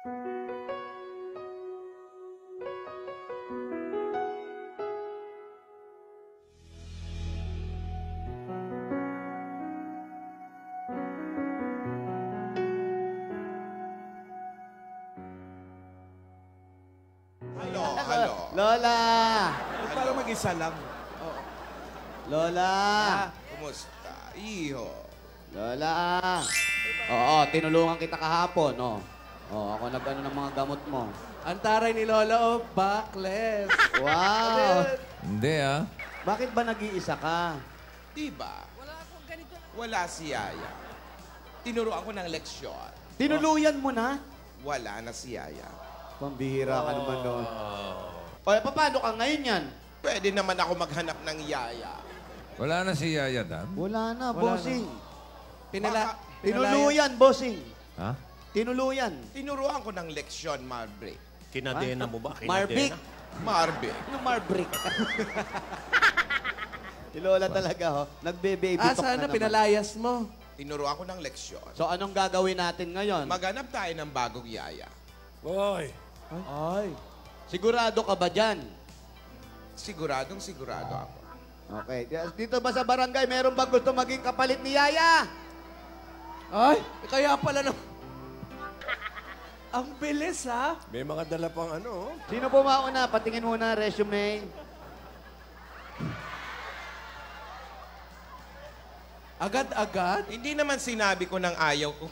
Halo. Lola! Parang mag-isa lang. Lola! Kumusta? Iho. Lola! Oo, tinulungan kita kahapon, oh. Oh, ako nag-ano ng mga gamot mo. Ang taray ni Lola, oh, backless. Wow! Hindi, ah. Bakit ba nag-iisa ka? Diba? Wala si Yaya. Tinuro ako ng leksyon. Tinuluyan mo na? Wala na si Yaya. Pambihira ka naman doon. O, paano ka ngayon yan? Pwede naman ako maghanap ng Yaya. Wala na si Yaya, Dan? Wala na, Wala bossing. Tinuluyan. Tinuluyan, bossing. Ha? Tinuluyan. Tinuruan ko ng leksyon, Marbrick. Kinadena mo ba? Marvick. Marbrick. Ano Marbrick? Si Lola talaga, oh. Nagbe-baby talk Sana na naman. pinalayas mo. Tinuruan ko ng leksyon. So, anong gagawin natin ngayon? Maghanap tayo ng bagong Yaya. Oy! Ay. Sigurado ka ba dyan? Siguradong sigurado ako. Okay. Dito ba sa barangay, meron ba gusto maging kapalit ni Yaya? Ay, kaya pala no. Ang bilis, ha? May mga dala pang ano. Sino po mauna? Patingin muna resume. Agad-agad? Hindi naman sinabi ko ng ayaw ko.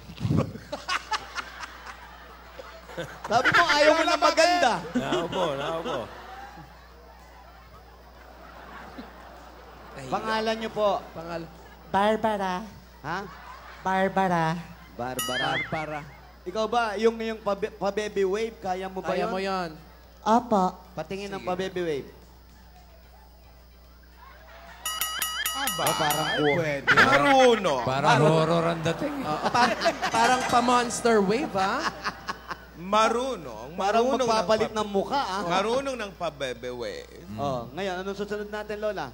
Sabi mo, ayaw mo na maganda. Naupo. Pangalan niyo po. Barbara. Ha? Barbara. Barbara. Para. Ikaw ba, yung pa-baby wave, kaya mo ba Kaya yun? mo yan. Opo. Patingin ng Sige. pa-baby wave. Aba, parang ay, po. pwede. Marunong. Parang horror ang dating. Parang pa-monster wave, ha? Marunong. Parang Marunong magpapalit ng mukha, ah. Marunong ng pabebewe. Oh, ngayon, anong susunod natin, Lola?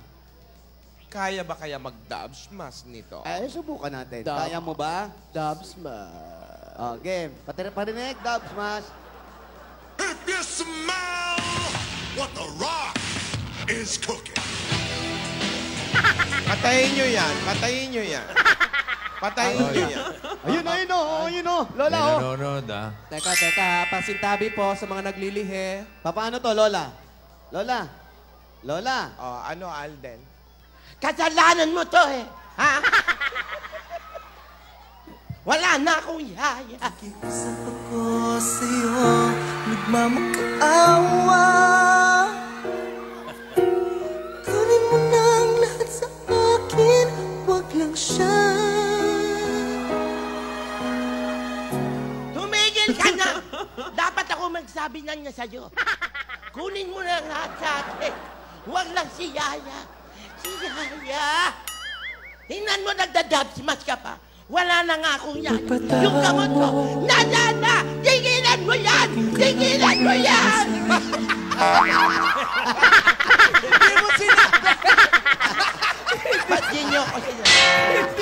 Kaya ba kaya mag-dubs mas nito? Eh, subukan natin. Dub. Kaya mo ba? Dubs ma. Oh, game. Parinig, Dubs, mas. If you smell what the rock is cooking. Patayin nyo yan. Patayin nyo yan. Patayin nyo yan. Ayun, oh. Lola, May oh. nanonood, ah. Teka. Pasintabi po sa mga naglilihi. Paano to, Lola? Lola. Oh, ano, Alden? Kasalanan mo to eh. Ha? Wala na akong yaya. Nakiusap ako sa'yo, nagmamakaawa. Kunin mo na ang lahat sa akin, wag lang siya. Tumigil ka na! Dapat ako magsabi na niya sa'yo. Kunin mo na lahat sa akin. Wag lang si Yaya. Si Yaya! Tingnan mo, nagdadabsmas ka pa. Wala na nga akong yan. Yung gamot ko, nandyan na! Tigilan mo yan! Tigilan mo yan! Hindi mo sinabi. Ba't di niyo ako sinabi?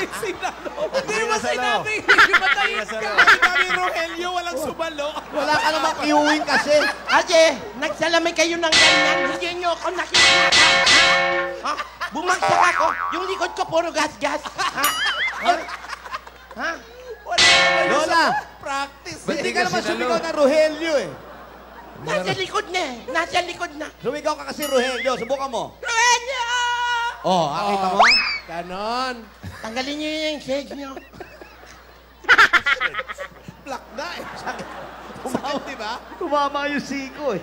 Hindi mo sinabi. Matayin ka. Kami, Rogelio, walang subalo. Wala ka namang kiuwing kasi. Kasi, nagsalamay kayo ng ganyan, hindi niyo ako nakikita. Ha? Bumagsak ako, yung likod ko puro gas-gas. Ha? Ha? Lola, Practice. hindi ka naman sumigaw ng Rogelio eh. Nasa likod na eh. Nasa likod na. Sumigaw ka kasi Rogelio. Subukan mo. Ruenya! Oh, nakita mo? Ganon. Tanggalin niyo yung shades niyo. Plak na eh. Sakit, di ba? Tumama yung siko eh.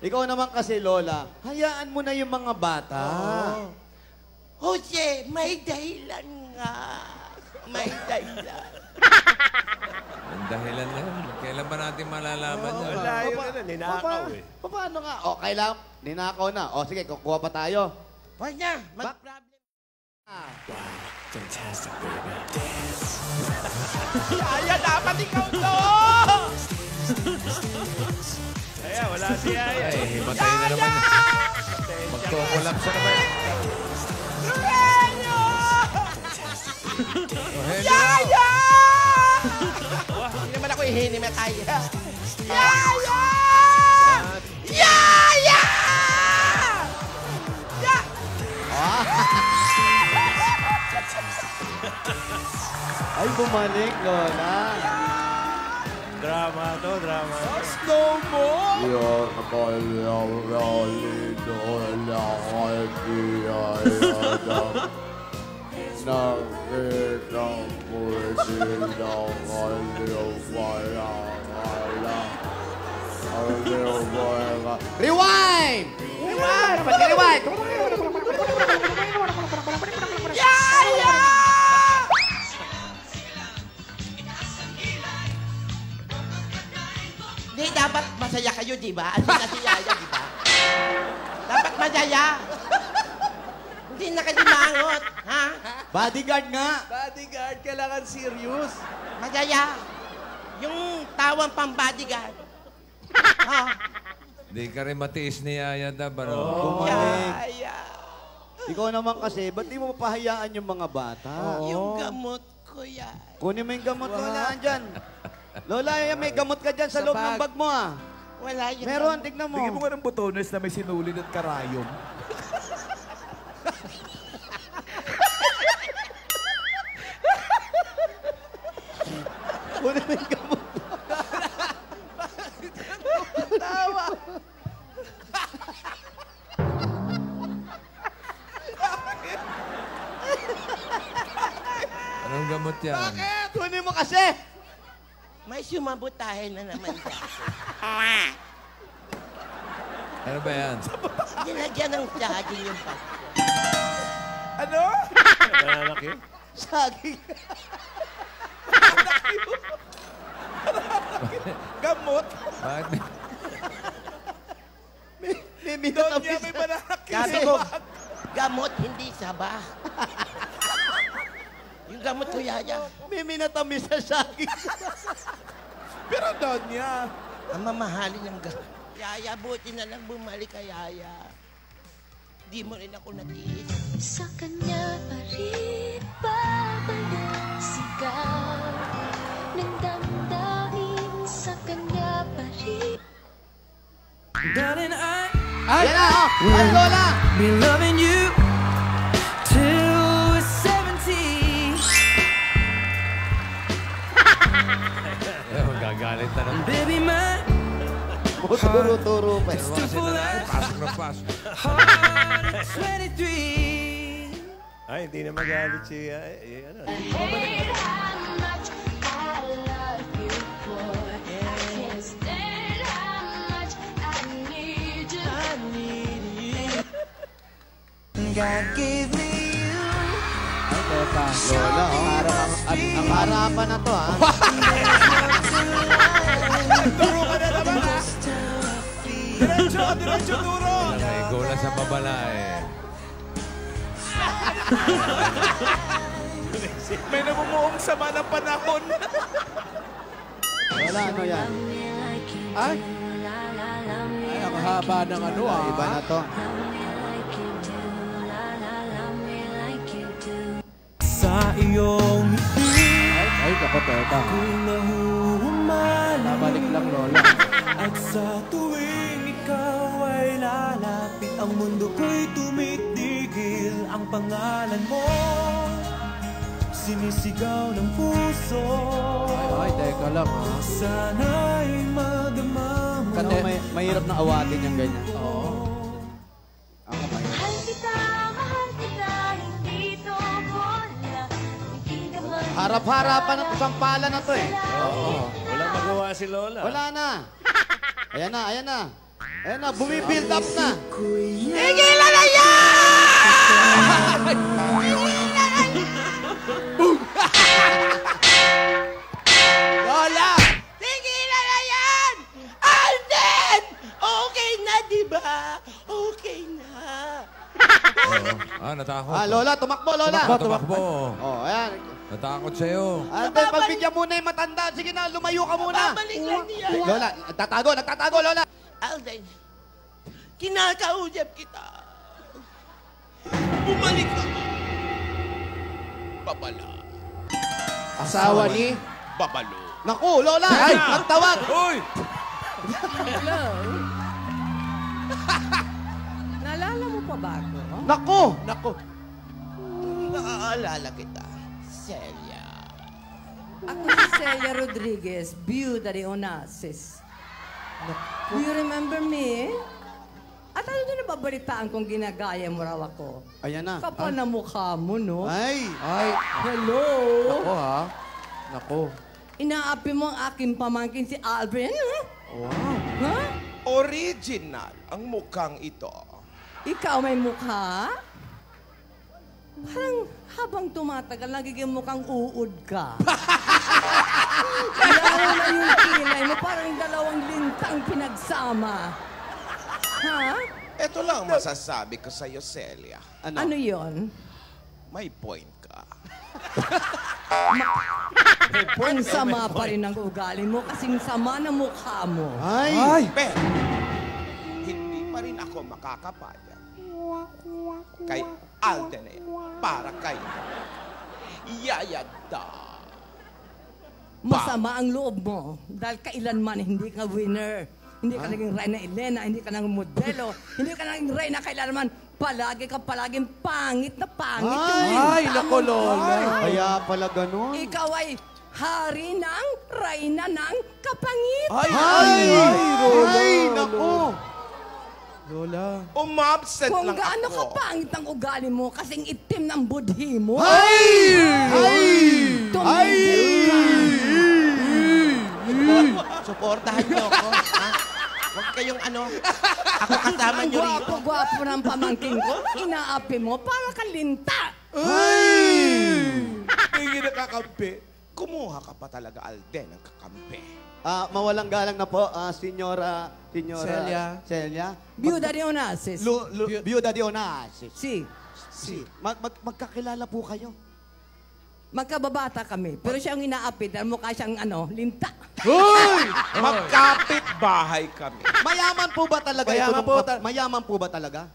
Ikaw naman kasi, Lola, hayaan mo na yung mga bata. Jose, may dahilan nga. May dahilan. Ang dahilan na yun. Kailan ba natin malalaman yan? Wala yun na, ninakaw eh. Paano nga? O, kailangan, ninakaw na. O, sige, kukuha pa tayo. Huwag na, mag-problem. Fantastic, baby. Yaya, dapat ikaw to! Kaya, wala si Yaya. Ay, himatay na naman. Magko-collapse na naman. Ruenya! Oh, hello. Yaya! Hindi naman ako Hinihinim na tayo. Yaya! Yaya! Ay, bumalik, Lola. Drama to, drama. Slow mo! Rewind! Rewind! Rewind! Yaya! Di, dapat masaya kayo, di ba? Hindi na si Yaya, di ba? Dapat masaya. Hindi na kayo mangot, ha? Bodyguard nga. Bodyguard, kailangan serious. Masaya. Yung tawang pang-bodyguard. Ha? Hindi ka rin matiis ni Yaya Dab, ano? Bumalik. Yaya. Ikaw naman kasi, ba't di mo mapahayaan yung mga bata? Yung gamot ko yan. Kunin mo yung gamot, Lola, andyan. Lola, may gamot ka dyan sa loob ng bag mo, ah. Wala yun. Meron, tignan mo. Bigyan mo nga ng botones na may sinulid at karayom. Kunin mo yung gamot. Tawa! Anong gamot yan? Kunin mo kasi. May sumabutahin na naman dyan. Ano ba yan? Nilagyan ng saging yung bag. Ano? Malalaki. Saging. Gamot? Bakit? May minute Doon of niya may malaki. Sabi ko, gamot, hindi saba. Yung gamot ko, Yaya. May minatamis sa saging. Pero doon niya. Ang mamahalin ng gamot. Yaya, buti na lang bumalik ka, Yaya. Di mo rin ako natiis. Sa kanya pa rin babalik sigaw ng damdamin, sa kanya pa rin. Darling, Yan na, oh. Ay, Lola. be loving you till we're 70. Magagalit na naman. Baby, my Turo-turo pa. Ano kasi na pasok na pasok. heart is 23. Ay, hindi na magalit si... ano. Hate how much I love you for. I can't stand how much I need you. God gave me you. Ay, teka. Lola, oh. Parang ang harapan na to, ah. Turo ka na naman, ha? Diretso, diretso, turo. May gola sa babala eh. May namumuong sama ng panahon. Lola, ano yan? Ay, ang haba ng ano, ah. Iba na to. Sa iyong Ay, kapot, teka. nahuhumaling. Balik lang, Lola. At sa tuwing ikaw ay lalapit, ang mundo ko'y tumitigil. Ang pangalan mo, sinisigaw ng puso. Ay, teka lang, ha? Sana'y madama mo. Kasi mahirap na awatin yung ganyan. Oo. Ako pa yun. Mahal kita, hindi to bola. Hindi ka man Harap-harapan ng sampalan na to, eh. Oo. Walang magawa si Lola. Wala na. Ayan na, ayan na. Ayan na, bumibuild up na. Tigilan na yan! Lola! Tigilan na yan! Alden! Okay na, di ba? Okay na. Natakot. Lola, tumakbo, Lola. Tumakbo. Oh, ayan. Natakot sa'yo. Alden, pagbigyan muna yung matanda. Sige na, lumayo ka muna. Babalik lang niya. Lola, nagtatago, Lola. Alden, kinakausap kita. Bumalik ka. Babala. Asawa ni? Babalo. Naku, Lola! Ay, nagtawag! Uy! Hello? Naalala mo pa ba ako? Naku! Naku! Naaalala kita, Celia. Ako si Celia Rodriguez, Biuda de Onassis. Do you remember me? At ano din nababalitaan kung ginagaya mo raw ako? Ayan na. Kapal na mukha mo, no? Ay! Hello? Naku, ha? Naku. Inaapi mo ang aking pamangkin si Alvin, ha? Wow. Ha? Original ang mukhang ito. Ikaw may mukha? Parang habang tumatagal, nagiging mukhang uod ka. Lalo na yung kilay mo, parang dalawang lintang pinagsama. Ha? Ito lang masasabi ko sa'yo, Celia. Ano yon? May point ka. Ang sama pa rin ang ugali mo kasing sama ng mukha mo. Ay! Pero, hindi pa rin ako makakapayag kay Alden para kay Yayada. Masama ang loob mo dahil kailanman hindi ka winner. Hindi ka naging Reyna Elena, hindi ka naging modelo, hindi ka naging Reyna kailanman. Palaging pangit na pangit. Ay, naku, Lola. Kaya pala ganun. Ikaw ay hari ng Reyna ng kapangitan. Ay, Lola. Ay, naku. Lola. Umabsent Kung lang gaano ako. kapangit ang ugali mo, kasing itim ng budhi mo. Ay! Ay! Tumigil ka. Suportahan niyo ako, ha? Huwag kayong ako kasama niyo Ang rito. gwapo-gwapo ng pamangkin ko, inaapi mo para kalinta. Hindi nakakampi. Kumuha ka pa talaga, Alden, ng kakampi. Mawalang galang na po, Senyora Celia. Biuda de Onassis. Biuda de Onassis. Si. Magkakilala po kayo. Magkababata kami, pero siya ang inaapi dahil mukha siyang linta. Magkapit bahay kami. Mayaman po ba talaga ito? Mayaman po ba talaga?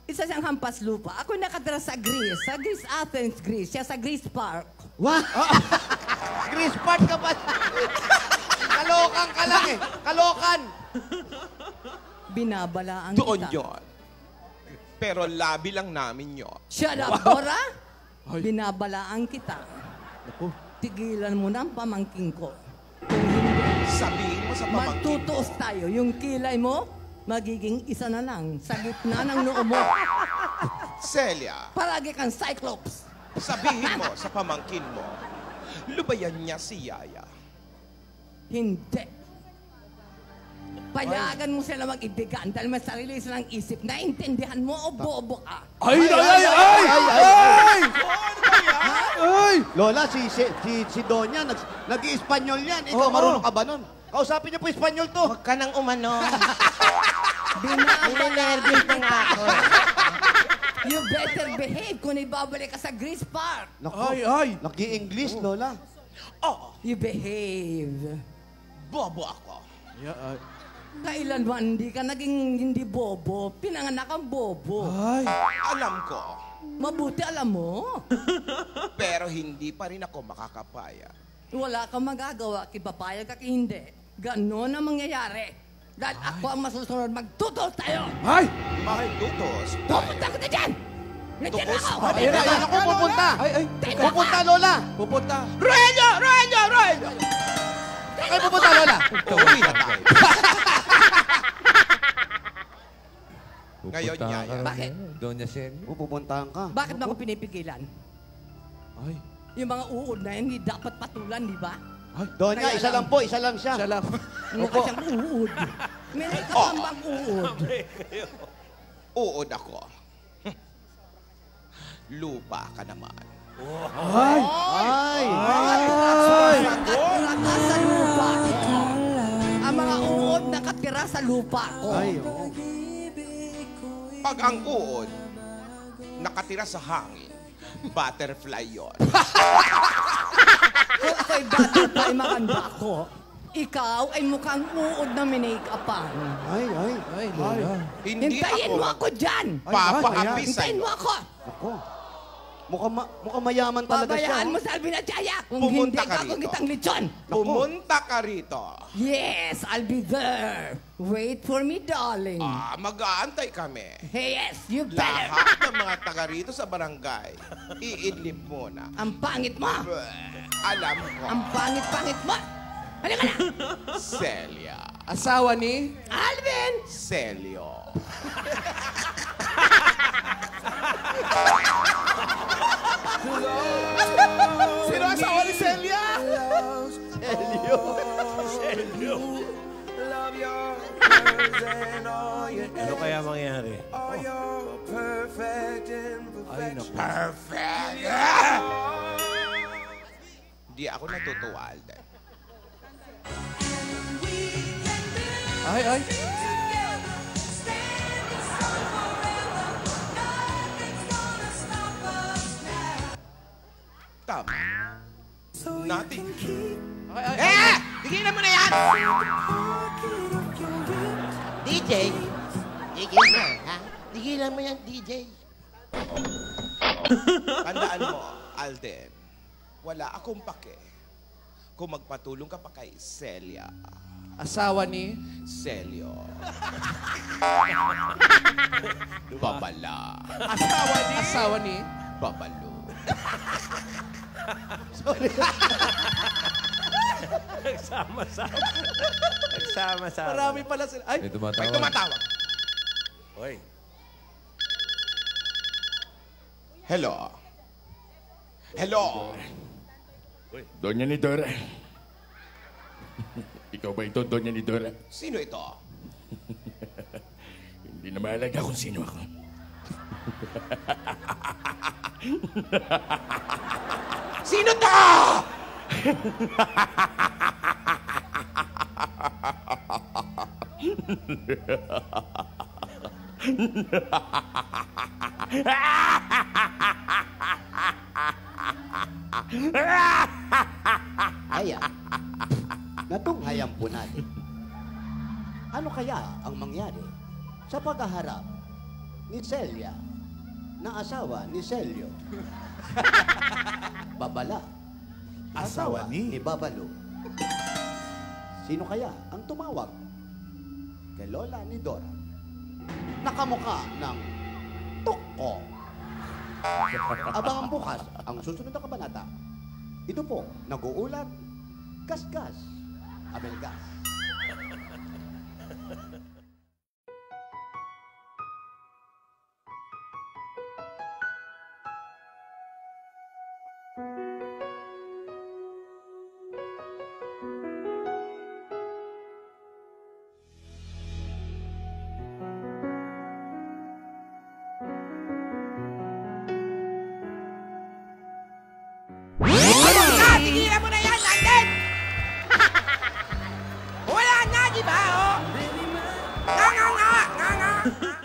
Isa siyang hampas lupa. Ako nakatira sa Greece, Athens, Greece. Siya sa Greece Park. What? Greece Park ka ba? Kalokan ka lang eh. Kalokan. Binabalaan Doon kita. yon. Pero labi lang namin yon. Shut up, Dora! Binabalaan kita. Tigilan mo na ang pamangkin ko. Kung hindi, Sabihin mo sa pamangkin mo. magtutuos tayo. Yung kilay mo, magiging isa na lang sa gitna ng noo mo. Celia, Palagi kang Cyclops. sabihin mo sa pamangkin mo, lubayan niya si Yaya. Hindi. Payagan mo sila mag-ibigan dahil may sarili silang isip. Naintindihan mo o bobo ka? Ay! Lola, si Donya, nag-i-Espanyol yan. Ikaw, marunong ka ba nun? Kausapin niyo po Espanyol to. Huwag ka nang umano. Binabalaan Nervous na nga ako. You better behave kung ibabalik ka sa Greece Park. Naku, nag-i-English, Lola. You behave. Bobo ako. Kailanman hindi ka naging hindi bobo. Pinanganak kang bobo. Alam ko, Mabuti alam mo. pero hindi pa rin ako makakapaya. Wala kang magagawa, kipapayag ka hindi. Ganon ang mangyayari. Dahil ako ang masusunod, magtutos tayo! Magtutos Pupunta tayo. ka na dyan! Nandiyan Tutos ako! tayo. Ayan ako pupunta. Pupunta, Lola. Pupunta. Roelio! Kayo pupunta, Lola. Uwi na tayo. Ngayon, Pupunta Yaya. ka Bakit? Doña Celia. Pupuntahan ka. Bakit mo ako pinipigilan? Yung mga uod na yan, hindi dapat patulan, di ba? Donya, isa lang po. Isa lang siya. Mukha siyang uod. May nakakambang uod. Uod ako. Lupa ka naman. Ay! Nakatira sa lupa ko. Ang mga uod nakatira sa lupa ko. Ay, oo. Pag ang uod nakatira sa hangin, butterfly yon. Kung ako'y butterfly maganda ko, ikaw ay mukhang uod na minake-upan. Ay. Hindi Hintayin ako mo ako dyan! papaapi Hintayin sa'yo. mo ako! Ako. Mukhang mayaman talaga siya. Babayaan oh. mo sa Alvin at Jaya kung Pumunta hindi ka ka rito. kung kitang lechon. Pumunta ka rito. Yes, I'll be there. Wait for me, darling. Mag-aantay kami. Hey, yes, you better. Lahat ng mga taga rito sa barangay, iidlip muna. Ang pangit mo. Alam ko. Ang pangit-pangit mo. Halika na. Celia. Asawa ni? Alvin! Celio. Sino asawa ni Celia? Elio. Seryo. Love your curves and all your Ano kaya mangyari? all your perfect imperfections. Perfect. Hindi ako natutuwa, Alden. Ay. Tama. Nothing. Eh! Tigilan mo na yan! DJ! Tigilan mo, ha? Tigilan mo yan, DJ. Tandaan mo, Alden, wala akong pake kung magpatulong ka pa kay Celia. Asawa ni? Celio. Babala. Asawa ni? Babalo. Nagsama-sama. Nagsama-sama. Marami pala sila. Ay, May May tumatawag. tumatawag. Hoy. Hello. Hello. Doña Nidora. Ikaw ba ito, Doña Nidora? Sino ito? Hindi na mahalaga kung sino ako. Sino to? Ayan. Natunghayan po natin. Ano kaya ang mangyari sa paghaharap ni Celia na asawa ni Celio? Babala. Asawa ni Babalo. Sino kaya ang tumawag kay Lola ni Dora? Nakamuka ng Toko. Abangan bukas ang susunod na kabanata. Ito po, nag-uulat, Gasgas, Abelgas. Tigilan mo na yan, Alden! Wala na, di ba, oh? Nga.